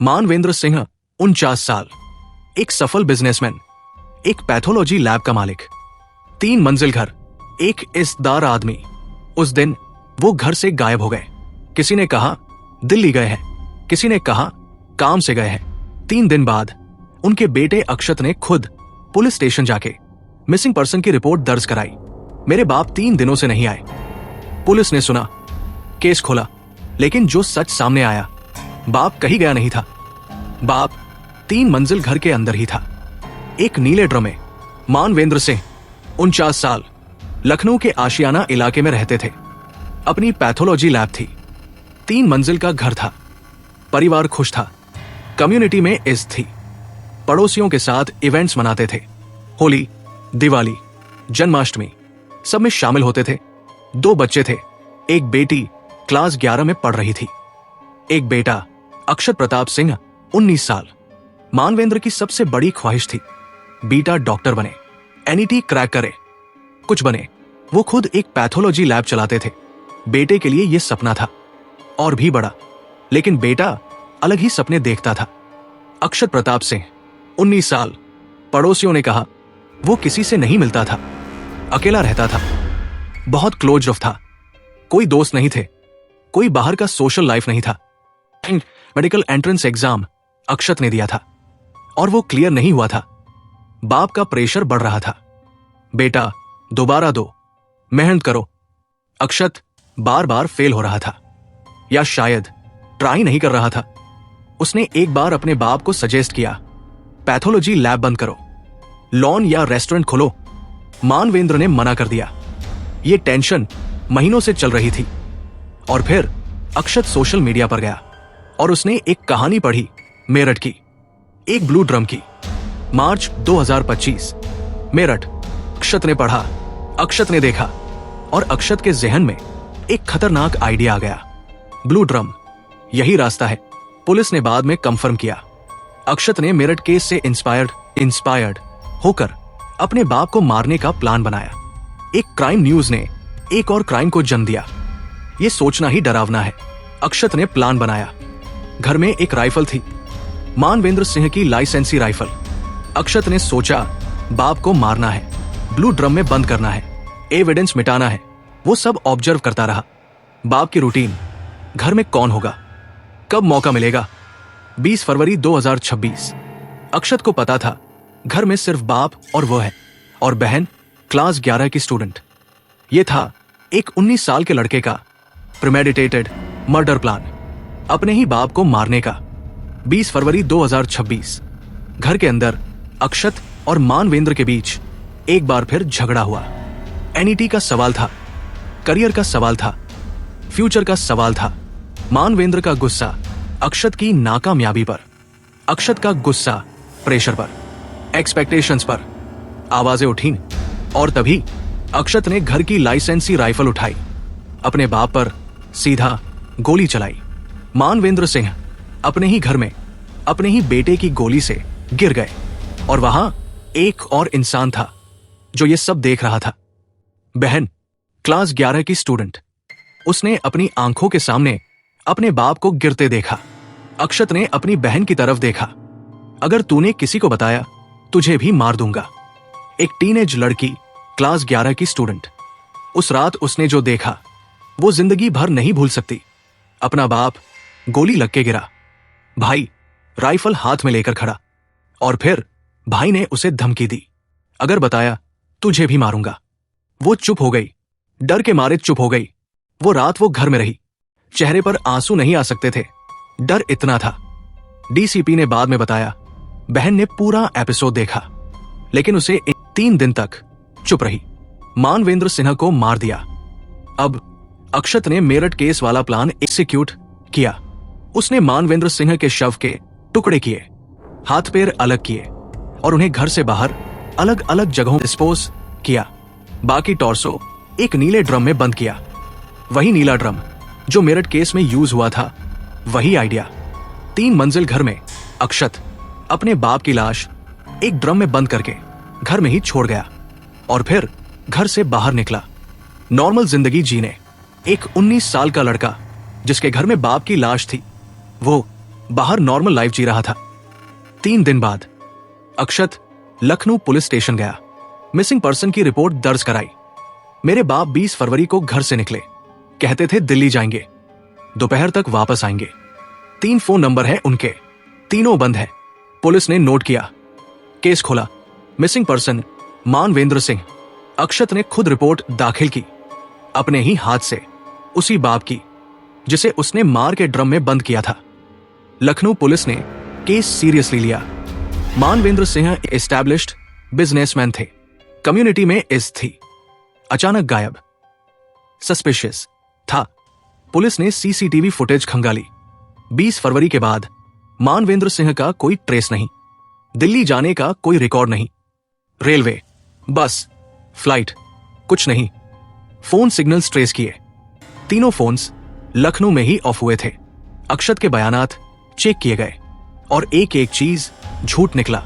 मानवेंद्र सिंह 49 साल, एक सफल बिजनेसमैन, एक पैथोलॉजी लैब का मालिक, 3 मंजिल घर, एक इज्जतदार आदमी। उस दिन वो घर से गायब हो गए। किसी ने कहा दिल्ली गए हैं, किसी ने कहा काम से गए हैं। 3 दिन बाद उनके बेटे अक्षत ने खुद पुलिस स्टेशन जाके मिसिंग पर्सन की रिपोर्ट दर्ज कराई। मेरे बाप 3 दिनों से नहीं आए। पुलिस ने सुना, केस खोला, लेकिन जो सच सामने आया, बाप कहीं गया नहीं था। बाप 3 मंजिल घर के अंदर ही था, एक नीले ड्रम में। मानवेंद्र सिंह 49 साल, लखनऊ के आशियाना इलाके में रहते थे। अपनी पैथोलॉजी लैब थी, 3 मंजिल का घर था। परिवार खुश था, कम्युनिटी में इज्जत थी। पड़ोसियों के साथ इवेंट्स मनाते थे। होली, दिवाली, जन्माष्टमी, सब में शामिल होते थे। 2 बच्चे थे, एक बेटी क्लास 11 में पढ़ रही थी, एक बेटा अक्षत प्रताप सिंह 19 साल। मानवेंद्र की सबसे बड़ी ख्वाहिश थी बेटा डॉक्टर बने, एनईटी क्रैक करे, कुछ बने। वो खुद एक पैथोलॉजी लैब चलाते थे। बेटे के लिए यह सपना था, और भी बड़ा, लेकिन बेटा अलग ही सपने देखता था। अक्षत प्रताप सिंह 19 साल, पड़ोसियों ने कहा वो किसी से नहीं मिलता था, अकेला रहता था, बहुत क्लोज रफ था, कोई दोस्त नहीं थे, कोई बाहर का सोशल लाइफ नहीं था। मेडिकल एंट्रेंस एग्जाम अक्षत ने दिया था और वो क्लियर नहीं हुआ था। बाप का प्रेशर बढ़ रहा था, बेटा दोबारा दो, मेहनत करो। अक्षत बार बार फेल हो रहा था, या शायद ट्राई नहीं कर रहा था। उसने एक बार अपने बाप को सजेस्ट किया, पैथोलॉजी लैब बंद करो, लॉन या रेस्टोरेंट खोलो। मानवेंद्र ने मना कर दिया। ये टेंशन महीनों से चल रही थी। और फिर अक्षत सोशल मीडिया पर गया और उसने एक कहानी पढ़ी मेरठ की, एक ब्लू ड्रम की। मार्च 2025, मेरठ। अक्षत ने पढ़ा, अक्षत ने देखा, और अक्षत के जहन में एक खतरनाक आइडिया आ गया। ब्लू ड्रम, यही रास्ता है। पुलिस ने बाद में कंफर्म किया। अक्षत ने मेरठ केस से इंस्पायर्ड होकर अपने बाप को मारने का प्लान बनाया। एक क्राइम न्यूज ने एक और क्राइम को जन्म दिया। यह सोचना ही डरावना है। अक्षत ने प्लान बनाया। घर में एक राइफल थी, मानवेंद्र सिंह की लाइसेंसी राइफल। अक्षत ने सोचा बाप को मारना है, ब्लू ड्रम में बंद करना है, एविडेंस मिटाना है। वो सब ऑब्जर्व करता रहा। बाप की रूटीन, घर में कौन होगा, कब मौका मिलेगा। 20 फरवरी 2026, अक्षत को पता था घर में सिर्फ बाप और वो है, और बहन क्लास 11 की स्टूडेंट। ये था एक 19 साल के लड़के का प्रीमेडिटेटेड मर्डर प्लान, अपने ही बाप को मारने का। 20 फरवरी 2026, घर के अंदर अक्षत और मानवेंद्र के बीच एक बार फिर झगड़ा हुआ। एनईटी का सवाल था, करियर का सवाल था, फ्यूचर का सवाल था। मानवेंद्र का गुस्सा अक्षत की नाकामयाबी पर, अक्षत का गुस्सा प्रेशर पर, एक्सपेक्टेशंस पर। आवाजें उठी और तभी अक्षत ने घर की लाइसेंसी राइफल उठाई, अपने बाप पर सीधा गोली चलाई। मानवेंद्र सिंह अपने ही घर में अपने ही बेटे की गोली से गिर गए, और वहां एक और इंसान था जो ये सब देख रहा था। बहन क्लास 11 की स्टूडेंट। उसने अपनी आंखों के सामने अपने बाप को गिरते देखा। अक्षत ने अपनी बहन की तरफ देखा। अगर तूने किसी को बताया तुझे भी मार दूंगा। एक टीनेज लड़की, क्लास 11 की स्टूडेंट। उस रात उसने जो देखा वो जिंदगी भर नहीं भूल सकती। अपना बाप गोली लग के गिरा, भाई राइफल हाथ में लेकर खड़ा, और फिर भाई ने उसे धमकी दी, अगर बताया तुझे भी मारूंगा। वो चुप हो गई, डर के मारे चुप हो गई। वो रात वो घर में रही, चेहरे पर आंसू नहीं आ सकते थे, डर इतना था। डीसीपी ने बाद में बताया बहन ने पूरा एपिसोड देखा, लेकिन उसे 3 दिन तक चुप रही। मानवेंद्र सिन्हा को मार दिया। अब अक्षत ने मेरठ केस वाला प्लान एग्जीक्यूट किया। उसने मानवेंद्र सिंह के शव के टुकड़े किए, हाथ पैर अलग किए, और उन्हें घर से बाहर अलग अलग जगहों डिस्पोज किया। बाकी टॉर्सो एक नीले ड्रम में बंद किया। वही नीला ड्रम जो मेरठ केस में यूज हुआ था, वही आइडिया। 3 मंजिल घर में अक्षत अपने बाप की लाश एक ड्रम में बंद करके घर में ही छोड़ गया, और फिर घर से बाहर निकला नॉर्मल जिंदगी जीने। एक 19 साल का लड़का जिसके घर में बाप की लाश थी, वो बाहर नॉर्मल लाइफ जी रहा था। 3 दिन बाद अक्षत लखनऊ पुलिस स्टेशन गया। मिसिंग पर्सन की रिपोर्ट दर्ज कराई। मेरे बाप 20 फरवरी को घर से निकले, कहते थे दिल्ली जाएंगे, दोपहर तक वापस आएंगे। 3 फोन नंबर हैं उनके, तीनों बंद हैं। पुलिस ने नोट किया, केस खोला। Missing person Manvendra Singh. अक्षत ने खुद रिपोर्ट दाखिल की, अपने ही हाथ से, उसी बाप की जिसे उसने मार के ड्रम में बंद किया था। लखनऊ पुलिस ने केस सीरियसली लिया। मानवेंद्र सिंह एस्टैब्लिश्ड बिजनेसमैन थे, कम्युनिटी में इज्जत थी। अचानक गायब, सस्पिशियस था। पुलिस ने सीसीटीवी फुटेज खंगाली। 20 फरवरी के बाद मानवेंद्र सिंह का कोई ट्रेस नहीं, दिल्ली जाने का कोई रिकॉर्ड नहीं, रेलवे, बस, फ्लाइट, कुछ नहीं। फोन सिग्नल्स ट्रेस किए, तीनों फोन्स लखनऊ में ही ऑफ हुए थे। अक्षत के बयानात चेक किए गए और एक एक चीज झूठ निकला।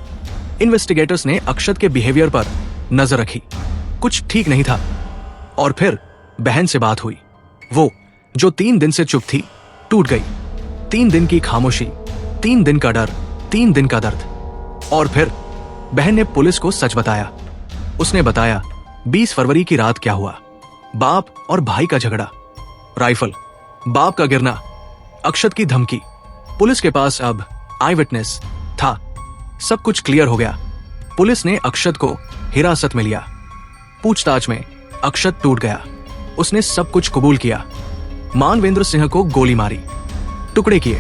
इन्वेस्टिगेटर्स ने अक्षत के बिहेवियर पर नजर रखी, कुछ ठीक नहीं था। और फिर बहन से बात हुई, वो जो 3 दिन से चुप थी टूट गई। 3 दिन की खामोशी, 3 दिन का डर, 3 दिन का दर्द। और फिर बहन ने पुलिस को सच बताया। उसने बताया 20 फरवरी की रात क्या हुआ। बाप और भाई का झगड़ा, राइफल, बाप का गिरना, अक्षत की धमकी। पुलिस के पास अब आई विटनेस था, सब कुछ क्लियर हो गया। पुलिस ने अक्षत को हिरासत में लिया। पूछताछ में अक्षत टूट गया। उसने सब कुछ कबूल किया। मानवेंद्र सिंह को गोली मारी, टुकड़े किए,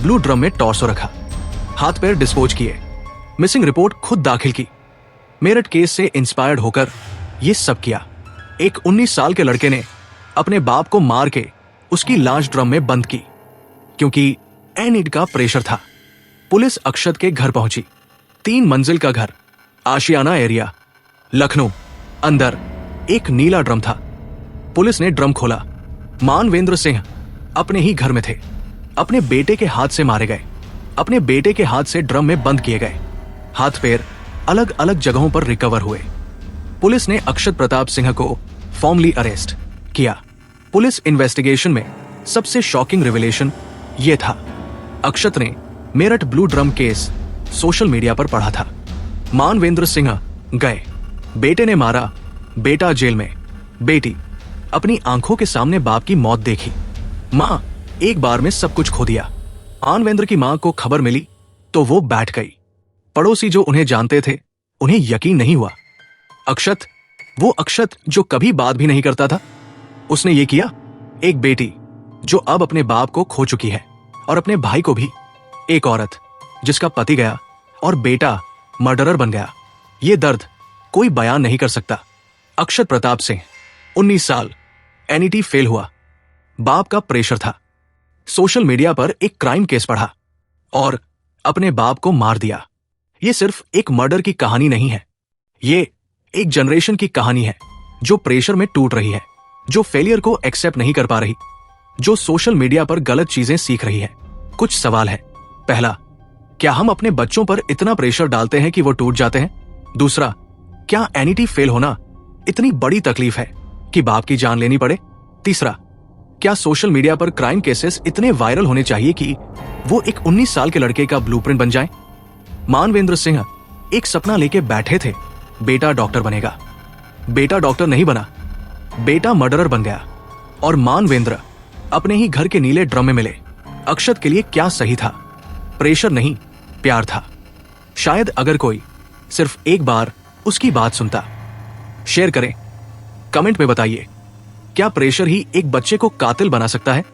ब्लू ड्रम में टॉर्सो रखा, हाथ पैर डिस्पोज किए, मिसिंग रिपोर्ट खुद दाखिल की। मेरठ केस से इंस्पायर्ड होकर यह सब किया। एक 19 साल के लड़के ने अपने बाप को मार के उसकी लाश ड्रम में बंद की, क्योंकि एनिड का प्रेशर था। पुलिस अक्षत के घर पहुंची। 3 मंजिल का घर, आशियाना एरिया, लखनऊ। अंदर एक नीला ड्रम था। पुलिस ने ड्रम खोला। मानवेंद्र सिंह अपने ही घर में थे। अपने बेटे के हाथ से मारे गए, अपने बेटे के हाथ से ड्रम में बंद किए गए। हाथ पैर अलग अलग जगहों पर रिकवर हुए। पुलिस ने अक्षत प्रताप सिंह को फॉर्मली अरेस्ट किया। पुलिस इन्वेस्टिगेशन में सबसे शॉकिंग रिविलेशन यह था, अक्षत ने Meerut blue drum case social media पर पढ़ा था। मानवेंद्र सिंह गए, बेटे ने मारा, बेटा जेल में, बेटी अपनी आंखों के सामने बाप की मौत देखी। मां एक बार में सब कुछ खो दिया। मानवेंद्र की मां को खबर मिली तो वो बैठ गई। पड़ोसी जो उन्हें जानते थे, उन्हें यकीन नहीं हुआ। अक्षत, वो अक्षत जो कभी बात भी नहीं करता था, उसने ये किया। एक बेटी जो अब अपने बाप को खो चुकी है, और अपने भाई को भी। एक औरत जिसका पति गया और बेटा मर्डरर बन गया। ये दर्द कोई बयान नहीं कर सकता। अक्षत प्रताप सिंह 19 साल, एनईटी फेल हुआ, बाप का प्रेशर था, सोशल मीडिया पर एक क्राइम केस पढ़ा और अपने बाप को मार दिया। ये सिर्फ एक मर्डर की कहानी नहीं है, ये एक जनरेशन की कहानी है जो प्रेशर में टूट रही है, जो फेलियर को एक्सेप्ट नहीं कर पा रही, जो सोशल मीडिया पर गलत चीजें सीख रही है। कुछ सवाल है। पहला, क्या हम अपने बच्चों पर इतना प्रेशर डालते हैं कि वो टूट जाते हैं? दूसरा, क्या एनईटी फेल होना इतनी बड़ी तकलीफ है कि बाप की जान लेनी पड़े? तीसरा, क्या सोशल मीडिया पर क्राइम केसेस इतने वायरल होने चाहिए कि वो एक 19 साल के लड़के का ब्लूप्रिंट बन जाए? मानवेंद्र सिंह एक सपना लेके बैठे थे, बेटा डॉक्टर बनेगा। बेटा डॉक्टर नहीं बना, बेटा मर्डरर बन गया। और मानवेंद्र अपने ही घर के नीले ड्रम में मिले। अक्षत के लिए क्या सही था? प्रेशर नहीं, प्यार था। शायद अगर कोई सिर्फ एक बार उसकी बात सुनता। शेयर करें, कमेंट में बताइए, क्या प्रेशर ही एक बच्चे को कातिल बना सकता है?